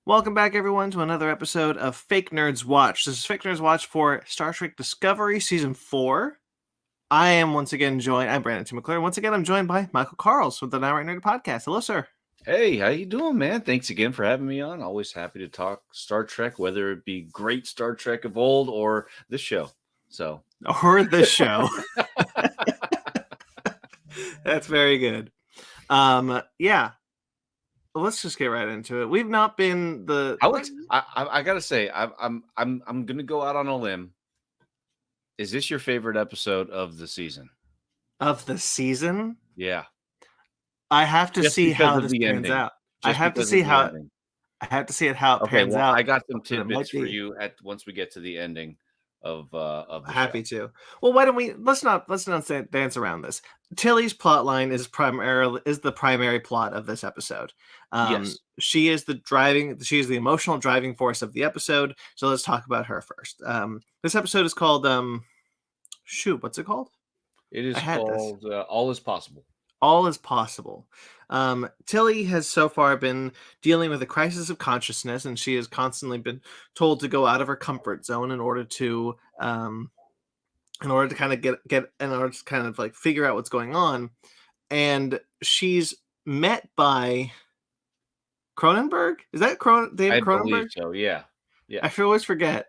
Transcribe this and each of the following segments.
Welcome back, everyone, to another episode of Fake Nerds Watch. This is Fake Nerds Watch for Star Trek Discovery Season 4. I am once again joined, I'm Brandon T. McClure. Once again, I'm joined by Michael Karls from the Downright Nerd Podcast. Hello, sir. Hey, how you doing, man? Thanks again for having me on. Always happy to talk Star Trek, whether it be great Star Trek of old or this show. Or this show. That's very good. Yeah. Let's just get right into it. We've not been I gotta say, I'm gonna go out on a limb. Is this your favorite episode of the season? Of the season? Yeah. I have to see how this pans out. I have to see how it pans out. I got some tidbits for you once we get to the ending of the happy show. to. Well, why don't we let's not dance around this. Tilly's plot line is the primary plot of this episode. Yes. She is the emotional driving force of the episode. So let's talk about her first. This episode is called what's it called? It is called All Is Possible. All is possible. Tilly has so far been dealing with a crisis of consciousness, and she has constantly been told to go out of her comfort zone in order to kind of like figure out what's going on. And she's met by Cronenberg. Is that David Cronenberg? I believe so. Yeah. I always forget.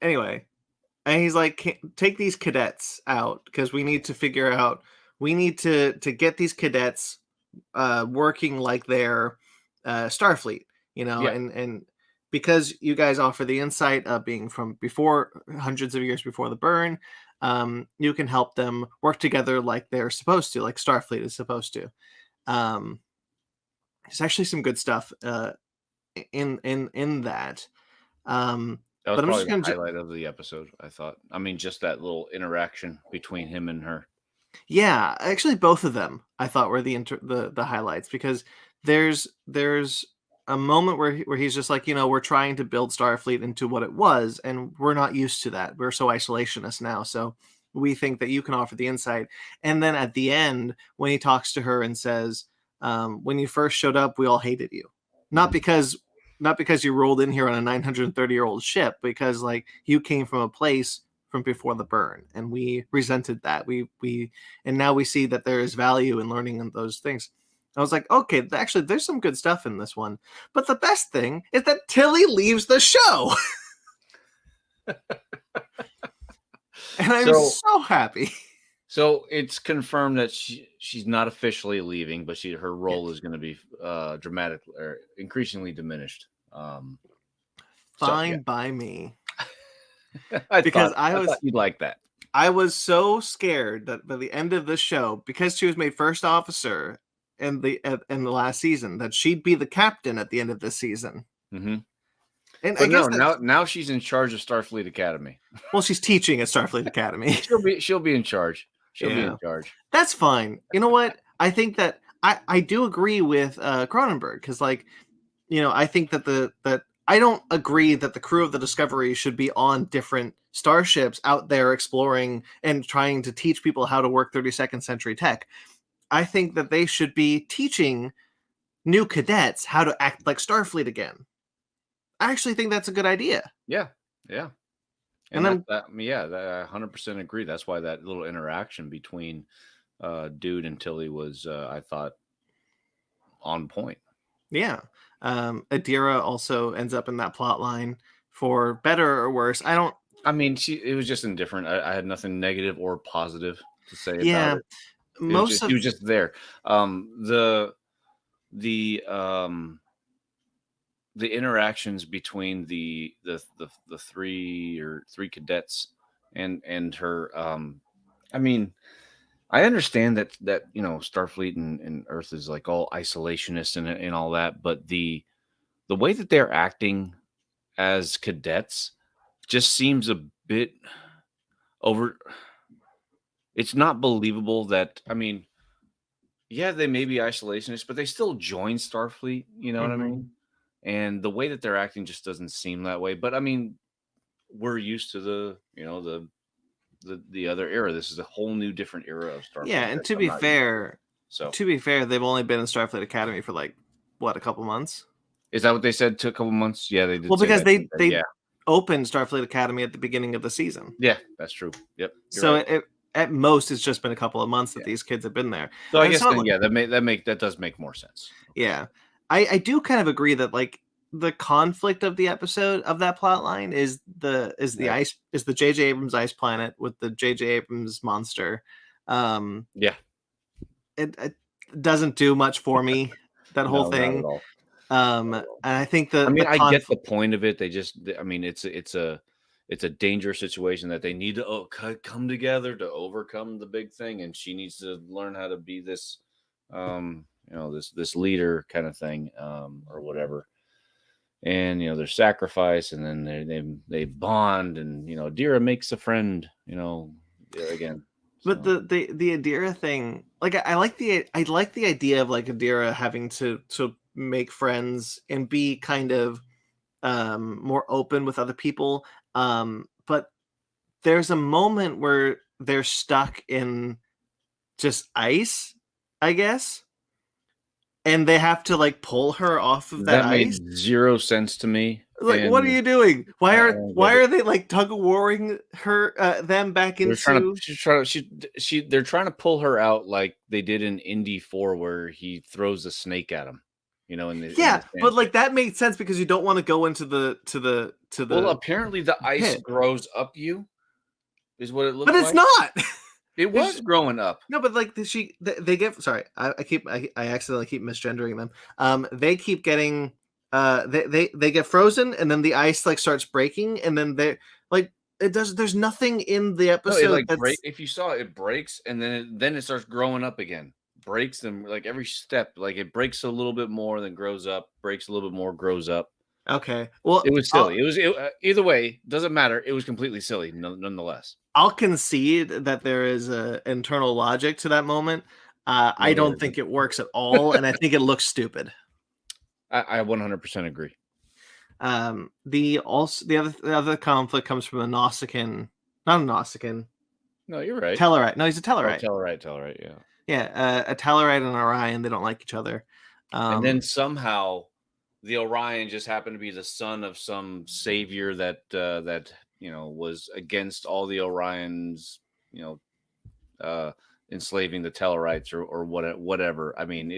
Anyway. And he's like, take these cadets out because we need to get these cadets working like they're Starfleet, and because you guys offer the insight of being from before, hundreds of years before the burn, you can help them work together like they're supposed to, like Starfleet is supposed to. There's actually some good stuff in that. That was probably the highlight of the episode, I thought. I mean, just that little interaction between him and her. Yeah, actually, both of them I thought were the highlights, because there's a moment where he's just like, we're trying to build Starfleet into what it was, and we're not used to that. We're so isolationist now, so we think that you can offer the insight. And then at the end, when he talks to her and says, when you first showed up, we all hated you. Not because you rolled in here on a 930-year-old ship, because like you came from a place from before the burn, and we resented that. And now we see that there is value in learning those things. I was like, okay, actually, there's some good stuff in this one. But the best thing is that Tilly leaves the show, and I'm so happy. So it's confirmed that she's not officially leaving, but her role is going to be dramatically or increasingly diminished. Fine by me. I thought you'd like that. I was so scared that by the end of the show, because she was made first officer in the last season, that she'd be the captain at the end of this season. Mm-hmm. And but I guess now she's in charge of Starfleet Academy. Well, she's teaching at Starfleet Academy. She'll be in charge. She'll be in charge. That's fine. You know what? I think that I do agree with Cronenberg, because I think that I don't agree that the crew of the Discovery should be on different starships out there exploring and trying to teach people how to work 32nd century tech. I think that they should be teaching new cadets how to act like Starfleet again. I actually think that's a good idea. Yeah. And I 100% agree. That's why that little interaction between Dude and Tilly was, I thought, on point. Yeah. Adira also ends up in that plot line for better or worse. It was just indifferent. I had nothing negative or positive to say about it. He was just there. The interactions between the three cadets and her. I understand that Starfleet and Earth is like all isolationist and all that, but the way that they're acting as cadets just seems a bit over. It's not believable that, they may be isolationists, but they still join Starfleet. You know what I mean? And the way that they're acting just doesn't seem that way. But we're used to the other era. This is a whole new different era of Yeah, Starfleet and that I'm not used to. So to be fair, they've only been in Starfleet Academy for like what, a couple months? is that what they said? Took a couple months? Yeah, they did Well, say because that. Didn't they? they Yeah, opened Starfleet Academy at the beginning of the season. yeah, that's true. Yep, you're So right. it at most it's just been a couple of months that Yeah. these kids have been there. So I And guess so then, yeah, that does make more sense. Okay. yeah. I do kind of agree that like the conflict of the episode of that plot line Right. is the J.J. Abrams ice planet with the J.J. Abrams monster. Yeah. It doesn't do much for me, that whole No, not at thing. all. And I think I mean, the I get the conflict. point of it. I mean, it's a dangerous situation that they need to come together to overcome the big thing, and she needs to learn how to be this, this leader kind of thing, or whatever. And there's sacrifice, and then they bond, and Dira makes a friend. Again. But So the Adira thing, like I like the idea of like Adira having to make friends and be kind of more open with other people. But there's a moment where they're stuck in just ice, I guess, and they have to like pull her off of that that ice. made zero sense to me, Like, what are and you doing? Why I are don't get it. they like tug of warring her them back They're trying to into? she's trying to they're trying to pull her out like they did in Indy 4 where he throws a snake at him, in the Yeah, but sand pit. like that made sense because you don't want to go into Well, the apparently the ice pit, grows up you is what it but looked it's like. not. It It's- was growing up. no, but like they get sorry, I accidentally keep misgendering them. They keep getting they get frozen and then the ice like starts breaking and then they like it does. There's nothing in the No, it episode like break that's if you saw it, it breaks and then it starts growing up again. Breaks and like every step, like it breaks a little bit more, then grows up, breaks a little bit more, grows up. okay. Well, It was silly. Either way, doesn't matter. It was completely silly, nonetheless. I'll concede that there is a internal logic to that moment. I No, there don't isn't. think it works at all, and I think it looks stupid. I 100% agree. The other conflict comes from a Nausicaan, not a Nausicaan, No, you're right. Tellarite. No, he's a Oh, Tellarite. Tellarite, yeah. Yeah, a Tellarite and an Orion. They don't like each other. And then somehow the Orion just happened to be the son of some savior that was against all the Orions, you know, enslaving the Tellarites or whatever. I mean,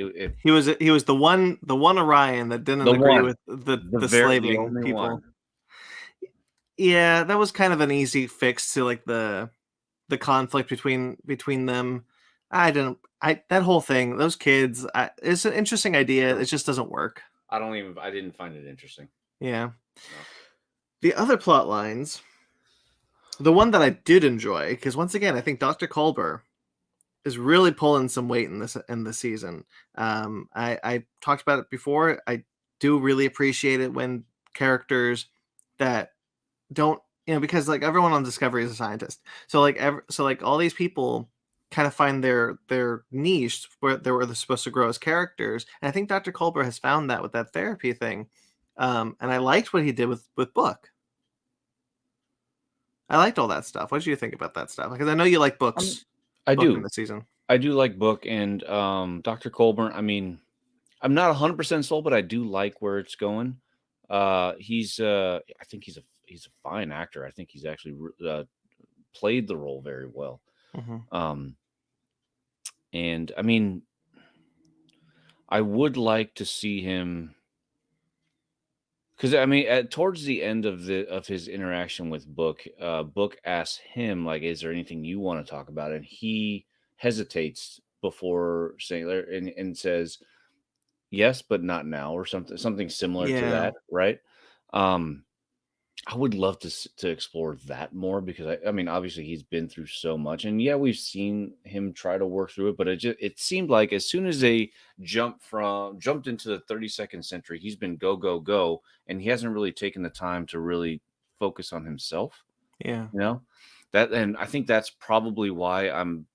he was the one Orion that didn't the agree one, with the slaving only people. one. Yeah, that was kind of an easy fix to like the conflict between them. That whole thing, those kids, it's an interesting idea. It just doesn't work. I didn't find it interesting. Yeah. No. The other plot lines, the one that I did enjoy, because once again, I think Dr. Kolber is really pulling some weight in this season. I talked about it before. I do really appreciate it when characters that don't, because like everyone on Discovery is a scientist, so like all these people kind of find their niche where they're supposed to grow as characters, and I think Dr. Kolber has found that with that therapy thing, and I liked what he did with Book. I liked all that stuff. What did you think about that stuff? Because I know you like books. I Book in do. the season. I do like Book and Dr. Colburn. I mean, I'm not 100% sold, but I do like where it's going. He's I think he's a fine actor. I think he's actually played the role very well. Mm-hmm. And I mean, I would like to see him because I mean, towards the end of his interaction with Book, Book asks him like, "Is there anything you want to talk about?" And he hesitates before saying and says, "Yes, but not now," or something similar to Yeah. that, right? Um, I would love to explore that more because I mean, obviously he's been through so much, and yeah, we've seen him try to work through it, but it seemed like as soon as they jumped into the 32nd century, he's been go go go, and he hasn't really taken the time to really focus on himself. Yeah. And I think that's probably why I'm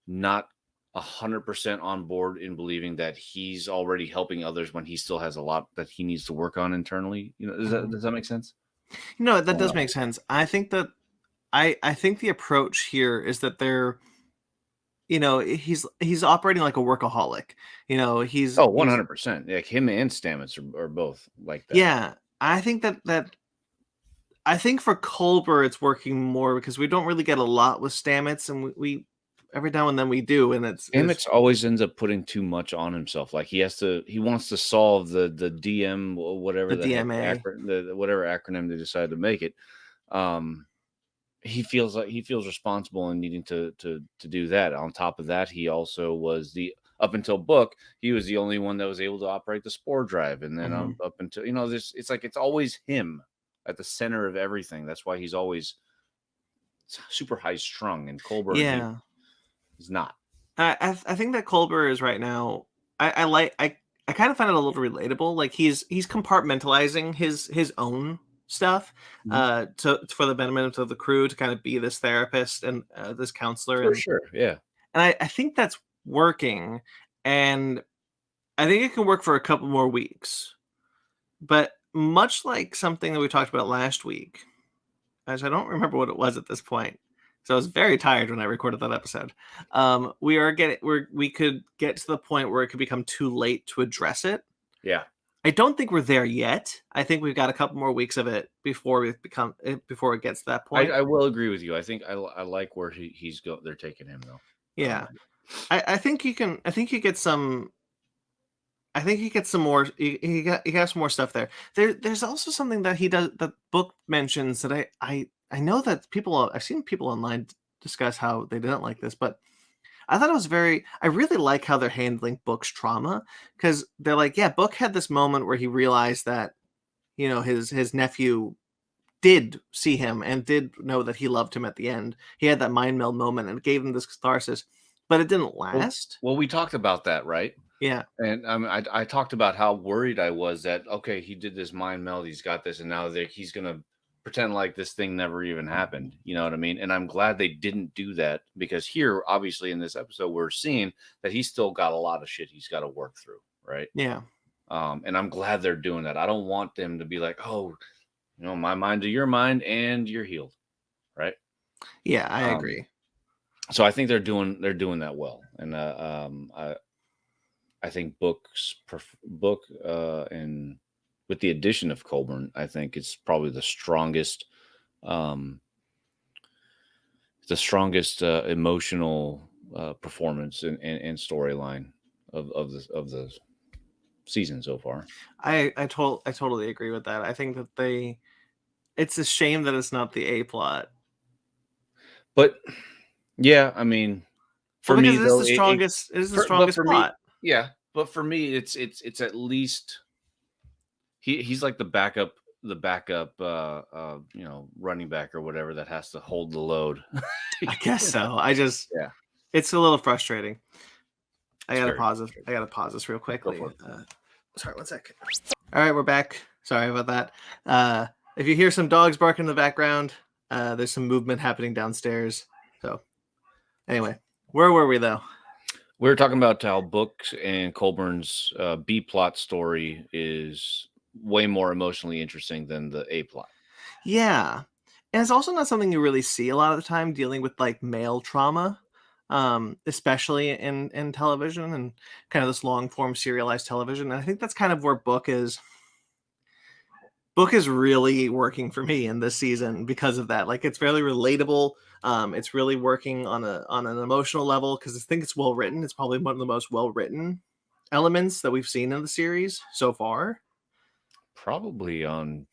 not 100% on board in believing that he's already helping others when he still has a lot that he needs to work on internally. Does Mhm. that make sense? That going does on. make sense. I think the approach here is that they're, he's operating like a workaholic. Oh, He's 100%. Like him and Stamets are both like that. yeah. I think for Culber it's working more because we don't really get a lot with Stamets, and we every now and then we do, and it's Stamets always ends up putting too much on himself. Like he wants to solve the DM whatever the the heck DMA. whatever acronym they decide to make it. Um, he feels like he feels responsible in needing to do that. On top of that, he also was the up until book, he was the only one that was able to operate the spore drive, and then Mhm. up until this, it's like it's always him at the center of everything. That's why he's always super high strung, and Colburn Yeah. he's not. I think that Culber is right now. I like I kind of find it a little relatable. Like he's compartmentalizing his own stuff, Mhm. to for the betterment of the crew, to kind of be this therapist and this counselor, For and sure, yeah. I think that's working, and I think it can work for a couple more weeks. But much like something that we talked about last week, as I don't remember what it was at this point. So I was very tired when I recorded that episode. We could get to the point where it could become too late to address it. Yeah. I don't think we're there yet. I think we've got a couple more weeks of it before before it gets to that point. I will agree with you. I think I like where they're taking him though. Yeah, I think you can. I think you get some. I think he gets some more. He got some more stuff there. There's also something that he does that book mentions that I know that I've seen people online discuss how they didn't like this, but I thought it was very. I really like how they're handling Book's trauma, because they're like, yeah, Book had this moment where he realized that his nephew did see him and did know that he loved him at the end. He had that mind meld moment and it gave him this catharsis, but it didn't Well, last. we talked about that, right? Yeah, And I talked about how worried I was that okay, he did this mind meld, he's got this, and now he's gonna pretend like this thing never even happened. You know what I mean? And I'm glad they didn't do that, because here, obviously, in this episode, we're seeing that he's still got a lot of shit he's got to work through, right? yeah, And I'm glad they're doing that. I don't want them to be like, oh, my mind to your mind, and you're healed, right? yeah. I Um, agree. so I think they're doing that well, and I think book and with the addition of Colburn, I think it's probably um, the strongest emotional performance and storyline of the season so far. I totally agree with that. I think that it's a shame that it's not the A plot. But yeah, I mean, Well, for because me though, it is the but strongest for me, plot. yeah, but for me, it's at least he's like the backup running back or whatever that has to hold the load. I guess You know? so. Yeah, It's a little frustrating. it's very frustrating. I gotta pause this real Go quickly. for it. Sorry, one sec. All right, we're back. Sorry about that. If you hear some dogs barking in the background, there's some movement happening downstairs. So anyway, where were we though? We were talking about how Books and Colburn's B plot story is way more emotionally interesting than the A plot. Yeah. And it's also not something you really see a lot of the time, dealing with like male trauma, especially in television and kind of this long form serialized television. And I think that's kind of where Book is really working for me in this season because of that. Like it's fairly relatable. It's really working on an emotional level because I think it's well written. It's probably one of the most well written elements that we've seen in the series so far. Probably on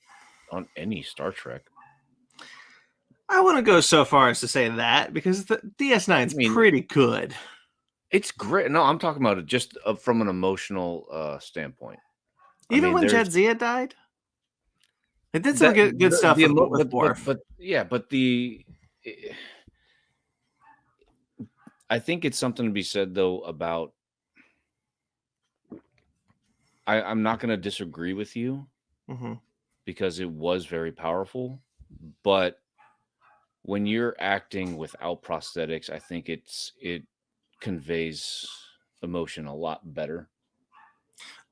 any Star Trek. I wouldn't go so far as to say that because the I DS9's mean, pretty good. it's great. No, I'm talking about it just from an emotional standpoint. I Even mean, when there's Jadzia died, it did some that good stuff with but Worf. yeah, but I think it's something to be said though about. I'm not going to disagree with you Hmm. because it was very powerful, but when you're acting without prosthetics, I think it conveys emotion a lot better.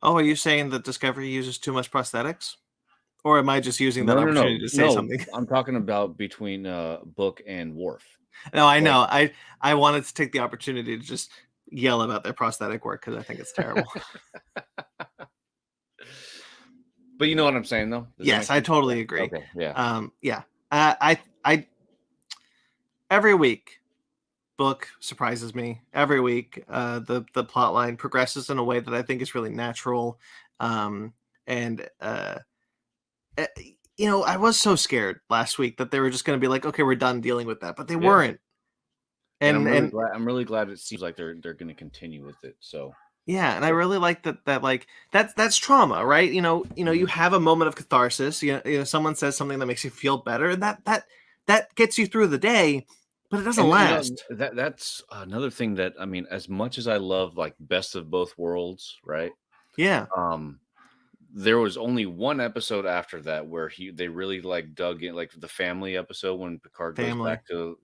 Oh, are you saying that Discovery uses too much prosthetics, Or am I just using that opportunity to say No. something? I'm talking about between Book and Worf. No, I Like, know. I wanted to take the opportunity to just yell about their prosthetic work because I think it's terrible. but you know what I'm saying, though. Does that make Yes, I sense? totally agree. Okay. Yeah. Yeah. I every week book surprises me. Every week, the plot line progresses in a way that I think is really natural. And eh, I was so scared last week that they were just going to be like, okay, we're done dealing with that, but they Yeah. weren't. And I'm really And glad. I'm really glad it seems like they're going to continue with it. So. yeah, and I really like that like that's trauma, right? You Mhm. have a moment of catharsis. Someone says something that makes you feel better, and that gets you through the day, but it doesn't And last. that's another thing that I mean, as much as I love like Best of Both Worlds, right? Yeah, Um, there was only one episode after that where they really like dug in, like the family episode when Picard goes family. back to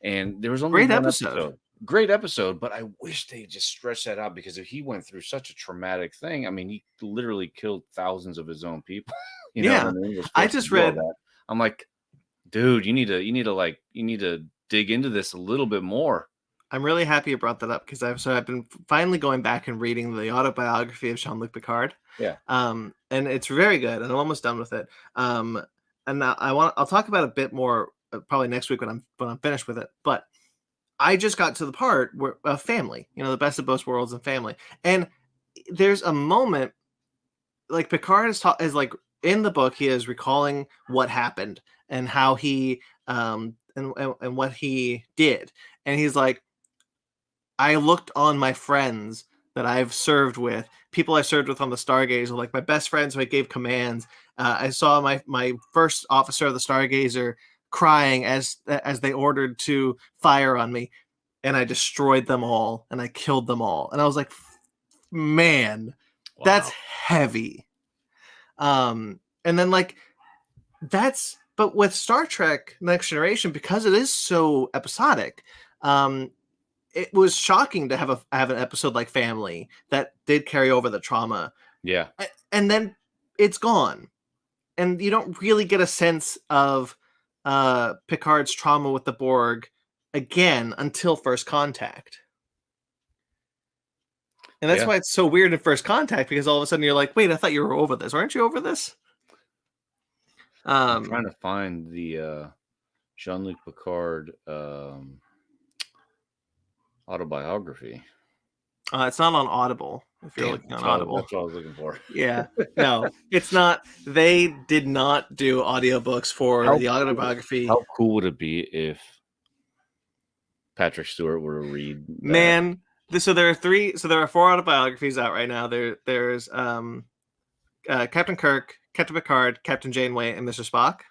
and there was only Great one episode. episode. Great episode, but I wish they just stretched that out because if he went through such a traumatic thing, I mean, he literally killed thousands of his own people. You know what I Yeah. mean? He was I forced to just do all read that. I'm like, dude, you need to dig into this a little bit more. I'm really happy you brought that up because I've been finally going back and reading the autobiography of Jean-Luc Picard. Yeah. And it's very good, and I'm almost done with it. And now I'll talk about it a bit more probably next week when I'm finished with it. But I just got to the part where family, the best of both worlds and family, and there's a moment like Picard is like in the book he is recalling what happened and how he and what he did, and he's like, I looked on my friends that I've served with, people I served with on the Stargazer, like my best friends who I gave commands. I saw my first officer of the Stargazer crying as they ordered to fire on me, and I destroyed them all and I killed them all. And I was like, man, that's Wow. heavy. And then like but with Star Trek Next Generation, because it is so episodic, it was shocking to have an episode like Family that did carry over the trauma, Yeah. and then it's gone, and you don't really get a sense of Picard's trauma with the Borg again until First Contact. And that's Yeah. why it's so weird in First Contact, because all of a sudden you're like, wait, I thought you were over this. Aren't you over this? I'm trying to find the Jean-Luc Picard autobiography. It's not on Audible. If you're looking on Audible, That's what I was looking for. yeah, no, it's not. They did not do audiobooks for the autobiography. How cool would it be if Patrick Stewart were to read that? Man, so there are 4 autobiographies out right now. There's Captain Kirk, Captain Picard, Captain Janeway, and Mr. Spock.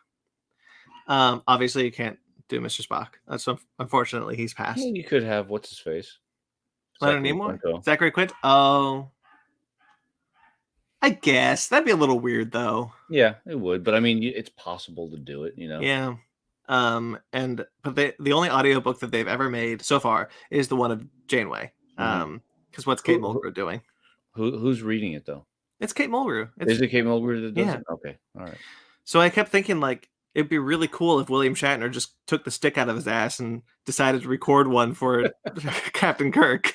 Obviously you can't do Mr. Spock. That's unfortunately he's passed. Well, you could have what's his face? Leonard Nimoy? Zachary Quinto? Oh, I guess that'd be a little weird though. Yeah, it would, but I mean, it's possible to do it, Yeah. But the only audiobook that they've ever made so far is the one of Janeway. Because what's Kate Mulgrew doing? Who's reading it though? It's Kate Mulgrew. Is it Kate Mulgrew that does Yeah. it? Okay, all right. So I kept thinking like it'd be really cool if William Shatner just took the stick out of his ass and decided to record one for Captain Kirk.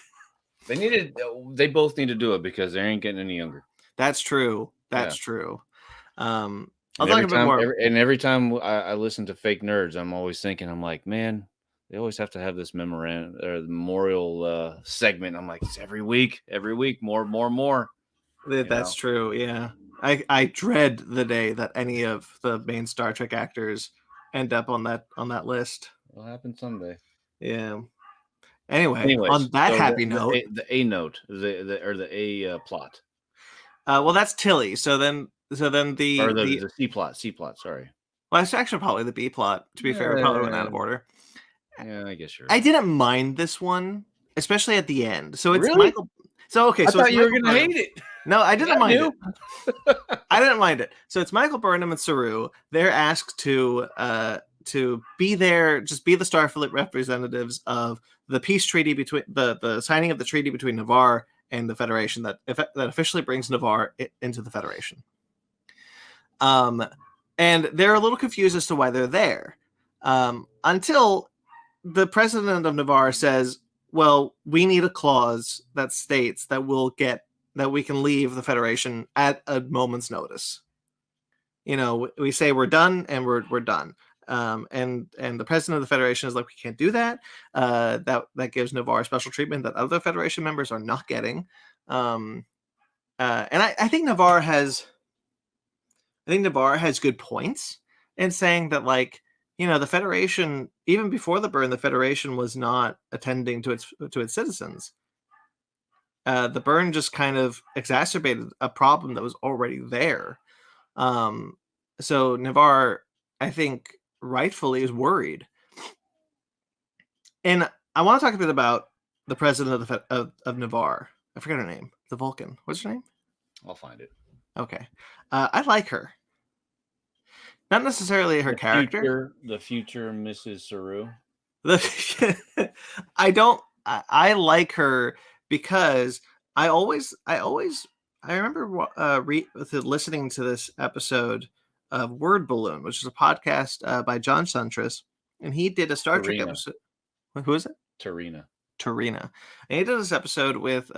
They both need to do it because they ain't getting any younger. That's true. That's true. I'll talk a bit more. Every time I listen to Fake Nerds, I'm always thinking, I'm like, man, they always have to have this memorial segment. I'm like, it's every week, more. That's true. Yeah. I dread the day that any of the main Star Trek actors end up on that list. It'll happen someday. Yeah. Anyways, on that happy note, the A note, the A plot. Well, that's Tilly. So then the C plot. Sorry. Well, it's actually probably the B plot. To be fair, probably went out of order. Yeah, I guess you're right. I didn't mind this one, especially at the end. So it's really? Michael. So okay, I thought you were gonna hate it. No, I didn't mind it. I didn't mind it. So it's Michael Burnham and Saru. They're asked to be there, just be the Starfleet representatives of the peace treaty between the signing of the treaty between Navarre and the Federation that officially brings Navarre into the Federation. Um, and they're a little confused as to why they're there. Until the president of Navarre says, well, we need a clause that states that we can leave the Federation at a moment's notice. We say we're done, and we're done. And the president of the Federation is like, we can't do that. That gives Navarre special treatment that other Federation members are not getting. And I think Navarre has good points in saying that, like, the Federation, even before the burn, the Federation was not attending to its citizens. The burn just kind of exacerbated a problem that was already there. So Navarre, I think, rightfully is worried. And I want to talk a bit about the president of Navarre. I forget her name. The Vulcan. What's her name? I'll find it. Okay. I like her. Not necessarily her character. The future Mrs. Saru. I like her because I remember listening to this episode of Word Balloon, which is a podcast by John Suntress, and he did a Star Trek episode. Who is it? Tarina. And he did this episode with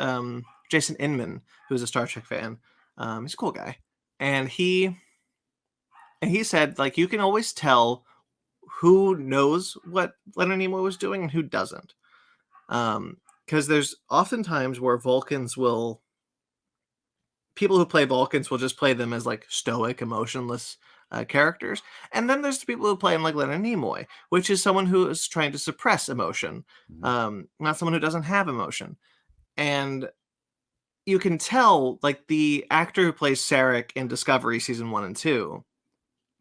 Jason Inman, who's a Star Trek fan. He's a cool guy, and he said, like, you can always tell who knows what Leonard Nimoy was doing and who doesn't. Because there's oftentimes where people who play Vulcans will just play them as, like, stoic, emotionless characters. And then there's the people who play him like Leonard Nimoy, which is someone who is trying to suppress emotion, not someone who doesn't have emotion. And you can tell, like, the actor who plays Sarek in Discovery season 1 and 2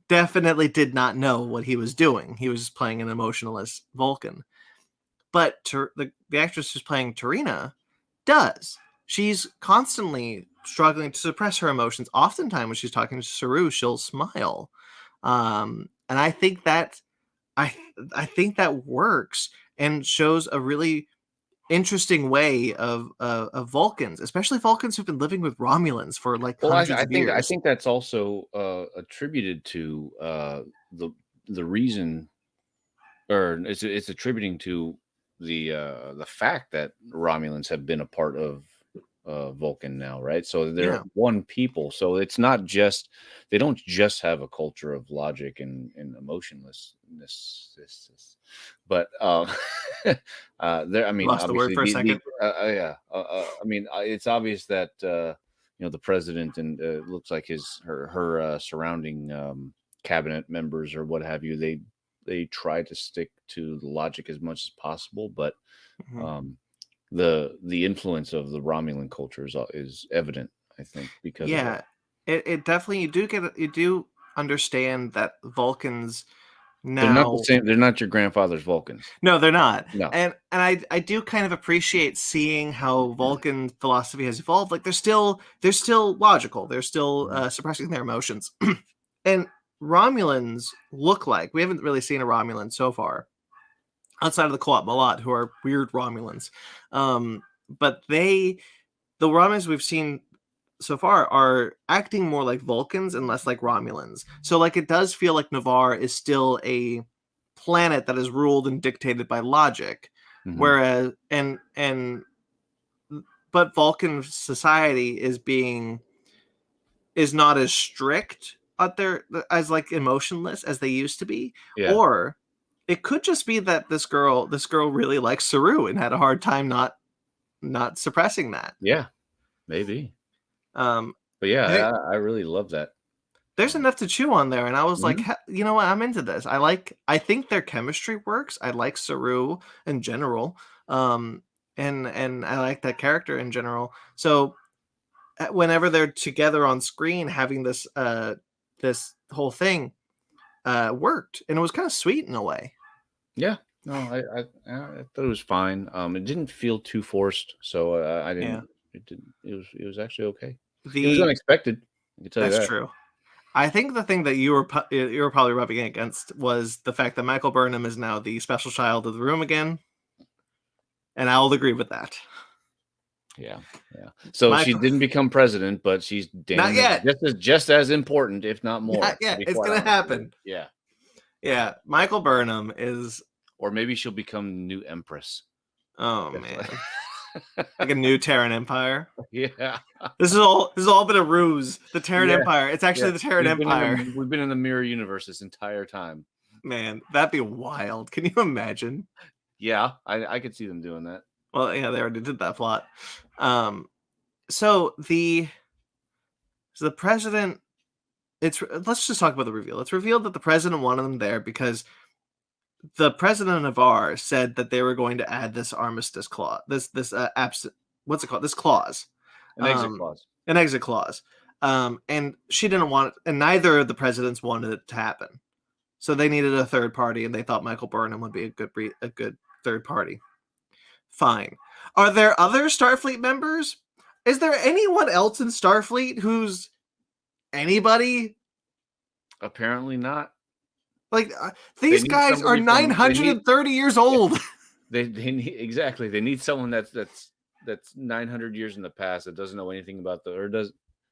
definitely did not know what he was doing. He was playing an emotionless Vulcan. But the actress who's playing Tarina does. She's constantly struggling to suppress her emotions. Oftentimes when she's talking to Saru, she'll smile. And I think that think that works and shows a really interesting way of Vulcans, especially Vulcans who've been living with Romulans for like hundreds of years. I think that's also attributed to the reason, or it's attributing to the fact that Romulans have been a part of Vulcan now, right? So they're one people. So it's not just, they don't just have a culture of logic and emotionlessness, but there. I mean, lost the word for a second. I mean, it's obvious that the president and looks like her surrounding cabinet members or what have you. They try to stick to the logic as much as possible, but the influence of the Romulan culture is evident, I think, because it definitely, you do understand that Vulcans now, they're not the same. They're not your grandfather's Vulcans. No, they're not. No. And I do kind of appreciate seeing how Vulcan philosophy has evolved. Like they're still logical. They're still suppressing their emotions. And Romulans look like, we haven't really seen a Romulan so far outside of the Co-op Malat, who are weird Romulans. But the Romulans we've seen so far are acting more like Vulcans and less like Romulans. So like it does feel like Navarre is still a planet that is ruled and dictated by logic. Whereas but Vulcan society is not as strict out there as like emotionless as they used to be. Yeah. Or it could just be that this girl really likes Saru and had a hard time not suppressing that. Yeah, maybe. But yeah, I really love that. There's enough to chew on there, and I was like, you know what, I'm into this. I think their chemistry works. I like Saru in general, and I like that character in general. So whenever they're together on screen, having this whole thing worked, and it was kind of sweet in a way. Yeah, no, I thought it was fine. It didn't feel too forced, so I didn't. Yeah. It was actually okay. It was unexpected. I can tell you that. That's true. I think the thing that you were probably rubbing against was the fact that Michael Burnham is now the special child of the room again, and I'll agree with that. Yeah. So she Michael, didn't become president, but she's not damn yet. just as important, if not Not more. To yet. be It's quite gonna honest with you. happen. Yeah. Yeah, Michael Burnham is. Or maybe she'll become the new empress. Oh That's what- man, like a new Terran Empire. yeah. This has all been a ruse. The Terran Yeah. Empire. It's Yeah. actually the Terran Empire. We've been in the mirror universe this entire time. Man, that'd be wild. Can you imagine? Yeah, I could see them doing that. Well, yeah, they already did that plot. Um, so the president. Let's just talk about the reveal. It's revealed that the president wanted them there because the president of Navarre said that they were going to add this armistice clause. What's it called? This clause. An exit clause. An exit clause. And she didn't want it, and neither of the presidents wanted it to happen. So they needed a third party, and they thought Michael Burnham would be a good third party. Fine. Are there other Starfleet members? Is there anyone else in Starfleet who's anybody? Apparently not. Like these guys are 930 years old. They need exactly. They need someone that's 900 years in the past that doesn't know anything about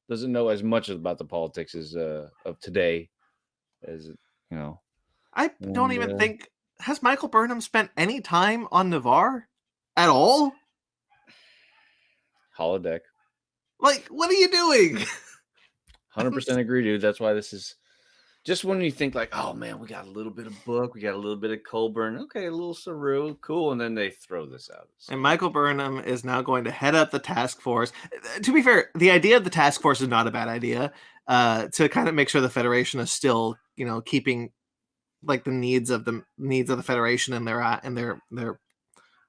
doesn't know as much about the politics as of today as I don't even think has Michael Burnham spent any time on Navarre at all? Holodeck. Like, what are you doing? 100% agree, dude. That's why this is just when you think like, oh man, we got a little bit of Book, we got a little bit of Colburn, okay, a little Saru, cool, and then they throw this out. And Michael Burnham is now going to head up the task force. To be fair, the idea of the task force is not a bad idea. To kind of make sure the Federation is still, keeping like the needs of the Federation in their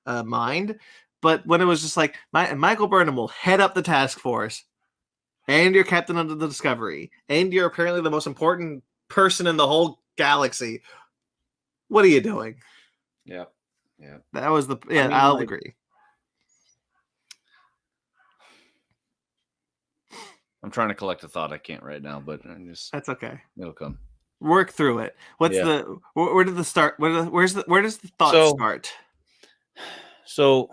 mind. But when it was just like Michael Burnham will head up the task force, and you're captain of the Discovery, and you're apparently the most important person in the whole galaxy. What are you doing? Yeah. That was I'll agree. I'm trying to collect a thought. I can't right now, but that's okay. It'll come. Work through it. Where does the thought start? So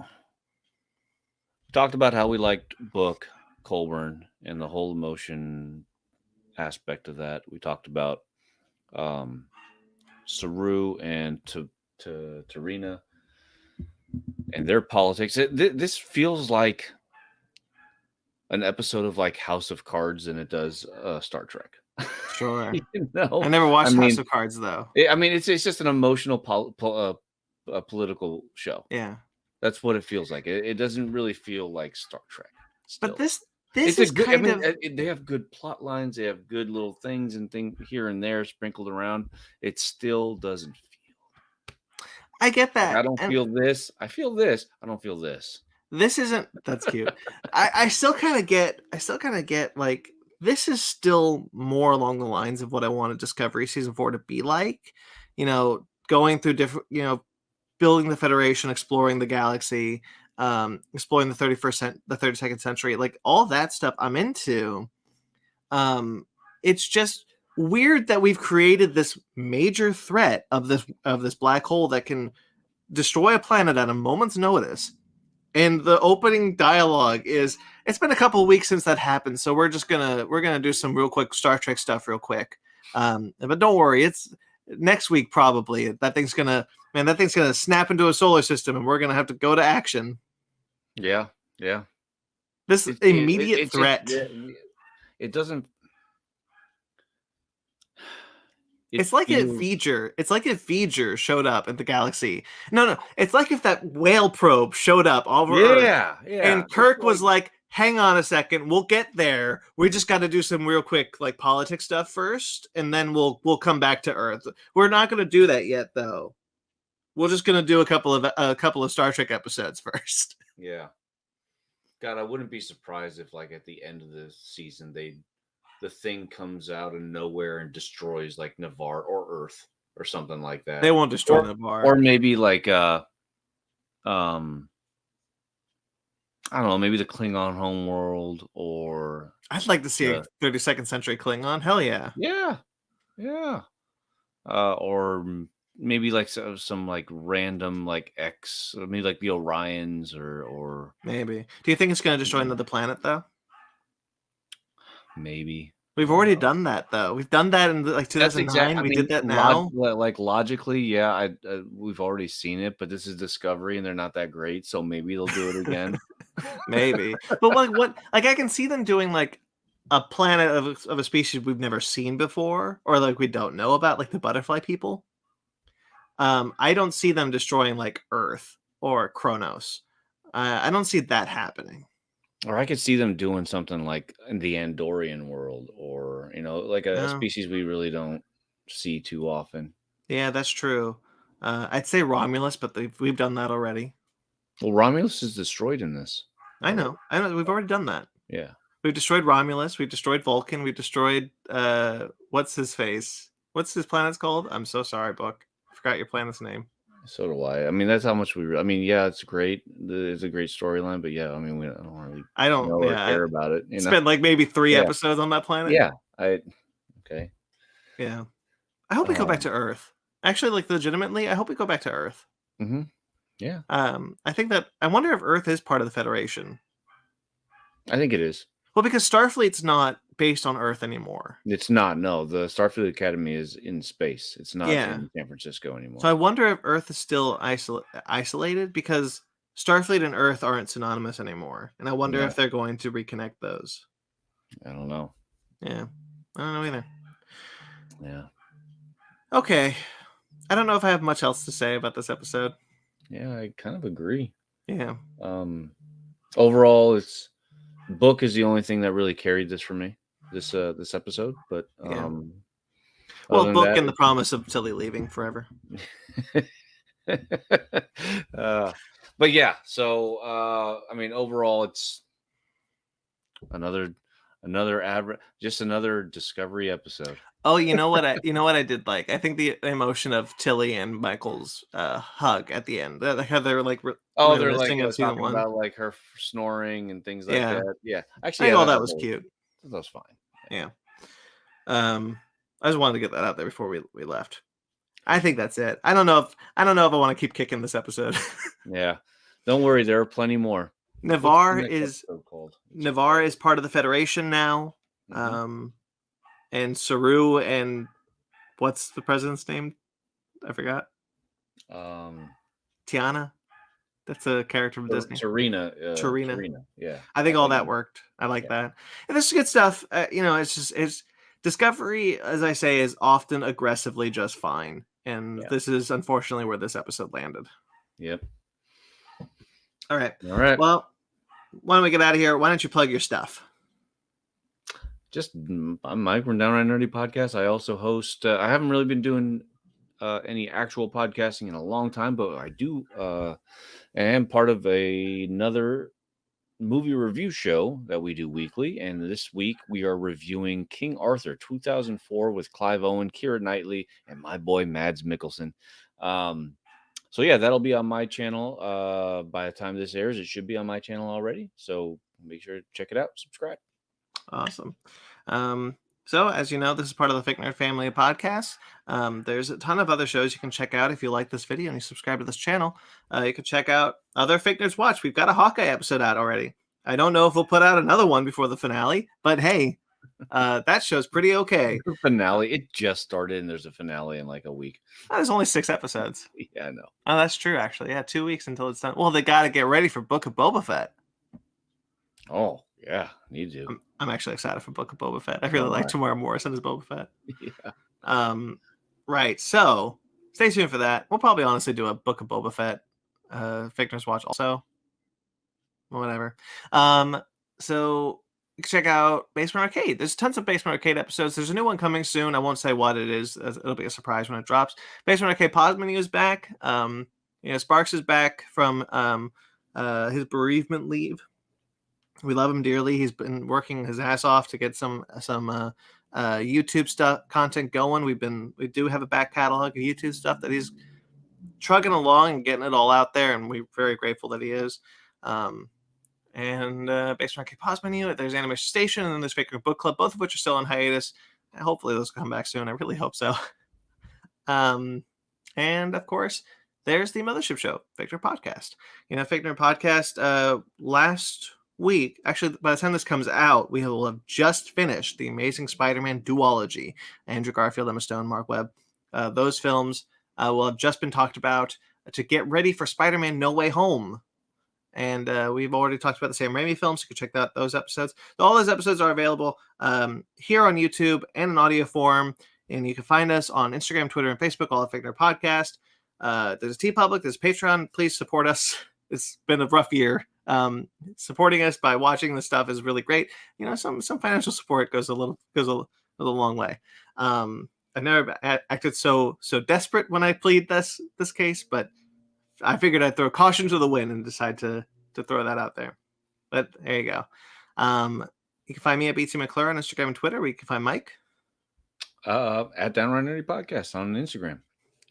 talked about how we liked Book, Colburn, and the whole emotion aspect of that. We talked about Saru and Tarina and their politics. This feels like an episode of like House of Cards than it does Star Trek. Sure. I never watched House of Cards though. It's just an emotional political show. Yeah. That's what it feels like. It doesn't really feel like Star Trek. Still. But this is good. They have good plot lines. They have good little things and things here and there sprinkled around. It still doesn't feel. I get that. Like, I don't feel this. I feel this. I don't feel this. This isn't. That's cute. I still kind of get. Like this is still more along the lines of what I wanted Discovery Season 4 to be like. Going through different. Building the Federation, exploring the galaxy, exploring the 32nd century, like all that stuff I'm into. It's just weird that we've created this major threat of this black hole that can destroy a planet at a moment's notice. And the opening dialogue is, it's been a couple of weeks since that happened, so we're gonna do some real quick Star Trek stuff real quick. But don't worry, it's next week probably. That thing's gonna snap into a solar system, and we're gonna have to go to action. Yeah. This immediate threat. It doesn't. It's like if V'ger showed up at the galaxy. No. It's like if that whale probe showed up over Earth. Yeah. And Kirk was like, hang on a second, we'll get there. We just got to do some real quick like politics stuff first, and then we'll come back to Earth. We're not going to do that yet, though. We're just going to do a couple of Star Trek episodes first. Yeah. God, I wouldn't be surprised if, like, at the end of the season, the thing comes out of nowhere and destroys like Navarre or Earth or something like that. They won't destroy Navarre, or maybe like I don't know, maybe the Klingon homeworld, or I'd like to see a 32nd century Klingon. Hell yeah. Yeah. Or maybe like some like random like maybe like the Orions or Maybe. Do you think it's going to destroy another planet though? maybe. We've I don't already know. done that though. We've done that in like That's exact. 2009. I We mean, did that now. like logically, yeah. We've already seen it, but this is Discovery, and they're not that great, so maybe they'll do it again. Maybe. But like what like I can see them doing like a planet of a species we've never seen before or like we don't know about, like the butterfly people. I don't see them destroying like Earth or Kronos. I don't see that happening. Or I could see them doing something like in the Andorian world, or like a No. species we really don't see too often. Yeah, that's true. I'd say Romulus, but we've done that already. Well, Romulus is destroyed in this I already. know. I know. We've already done that. Yeah, We've destroyed Romulus. We've destroyed Vulcan. We've destroyed what's his face? What's his planet's called? I'm so sorry, Book. I forgot your planet's name. so do I. I mean, that's how much I mean, yeah, it's great. It's a great storyline, but yeah, I mean, I don't really I don't. know or Yeah, I care about it. spent like maybe 3 Yeah, episodes on that planet. yeah. Okay. Yeah. I hope we go back Um. to Earth. Actually, like legitimately, I hope we go back to Earth. hmm Yeah, I think that I wonder if Earth is part of the Federation. I think it is. Well, because Starfleet's not based on Earth anymore. It's not. No, the Starfleet Academy is in space. It's not Yeah. in San Francisco So anymore. I wonder if Earth is still isolated because Starfleet and Earth aren't synonymous anymore, and I wonder Yeah, if they're going to reconnect those. I don't know. Yeah, I don't know either. Yeah, Okay, I don't know if I have much else to say about this episode. yeah, I kind of agree. Yeah, Um, Overall, it's book is the only thing that really carried this for me. This episode, but yeah. Well, other than Book that, and the promise of Tilly leaving forever. it's but yeah. So I mean, overall, it's another just another Discovery episode. Oh, you know what I did like. I think the emotion of Tilly and Michael's hug at the end. Like how they were like Oh, they're like reminiscing of season talking one. about like her snoring and things like Yeah, that. Yeah, I actually, think yeah, all that was cute. that was fine. Yeah. I just wanted to get that out there before we left. I think that's it. I don't know if I want to keep kicking this episode. Yeah, don't worry, there are plenty more. What's the Navarre next is episode called? Navarre is part of the Federation now. Mhm. And Saru and what's the president's name? I forgot. Um, Tiana. That's a character from Disney. Tarina, Tarina. yeah, I I think all think that worked. I like yeah, that. And this is good stuff. It's Discovery, as I say, is often aggressively just fine. And yeah, this is unfortunately where this episode landed. yep. All right. All right, Well, why don't we get out of here? Why don't you plug your stuff? I'm Mike from Downright Nerdy Podcast. I also host. I haven't really been doing any actual podcasting in a long time, but I do. I am part of another movie review show that we do weekly, and this week we are reviewing King Arthur 2004 with Clive Owen, Keira Knightley, and my boy Mads Mikkelsen. So yeah, that'll be on my channel. By the time this airs, it should be on my channel already. So make sure to check it out, subscribe. Awesome. So, as you know, this is part of the Fake Nerd family of podcasts. There's a ton of other shows you can check out if you like this video and you subscribe to this channel. You can check out other Fake Nerds Watch. We've got a Hawkeye episode out already. I don't know if we'll put out another one before the finale, but hey, that show's pretty okay. The finale, it just started, and there's a finale in like a week. There's only 6 episodes. Yeah, I know. Oh, that's true, actually. Yeah, 2 weeks until it's done. Well, they got to get ready for Book of Boba Fett. Oh, yeah, need to. I'm actually excited for Book of Boba Fett. I really like Tamara Morrison as Boba Fett. Yeah. Right. So stay tuned for that. We'll probably honestly do a Book of Boba Fett, Fake Nerds Watch also. Whatever. So you can check out Basement Arcade. There's tons of Basement Arcade episodes. There's a new one coming soon. I won't say what it is. It'll be a surprise when it drops. Basement Arcade Pause Menu is back. Sparks is back from his bereavement leave. We love him dearly. He's been working his ass off to get some YouTube content going. We do have a back catalog of YouTube stuff that he's trugging along and getting it all out there, and we're very grateful that he is. Based on Arcade Pause Menu, there's Animation Station, and then there's Faker Book Club, both of which are still on hiatus. Hopefully those will come back soon. I really hope so. And of course, there's the Mothership Show, Victor Podcast. Victor Podcast, last week, actually, by the time this comes out, we will have just finished the Amazing Spider-Man duology. Andrew Garfield, Emma Stone, Marc Webb. Those films will have just been talked about to get ready for Spider-Man No Way Home. And we've already talked about the Sam Raimi films. You can check out those episodes. All those episodes are available here on YouTube and in audio form. And you can find us on Instagram, Twitter, and Facebook, all at Figner Podcast. There's TeePublic, there's Patreon. Please support us. It's been a rough year. Supporting us by watching the stuff is really great. Some financial support goes a long way. I've never acted so desperate when I plead this case, but I figured I'd throw caution to the wind and decide to throw that out there. But there you go. You can find me at BT McClure on Instagram and Twitter. Where you can find Mike at Downright Nerdy Podcast on Instagram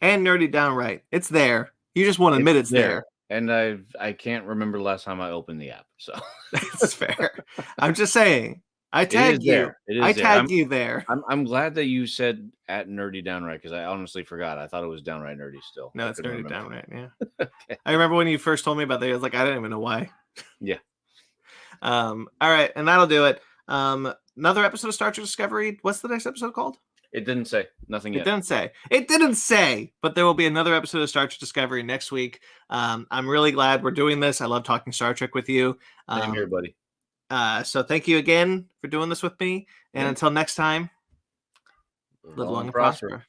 and Nerdy Downright. It's there. You just won't admit it's there. And I can't remember the last time I opened the app. So that's fair. I'm just saying. I tagged you. I tagged you there. I'm glad that you said at Nerdy Downright because I honestly forgot. I thought it was Downright Nerdy still. No, it's Nerdy Downright. Yeah. Okay. I remember when you first told me about that. I was like, I don't even know why. Yeah. All right, and that'll do it. Another episode of Star Trek Discovery. What's the next episode called? It didn't say. Nothing yet. It didn't say. But there will be another episode of Star Trek Discovery next week. I'm really glad we're doing this. I love talking Star Trek with you. Same here, buddy. So thank you again for doing this with me. And until next time, live long and prosper.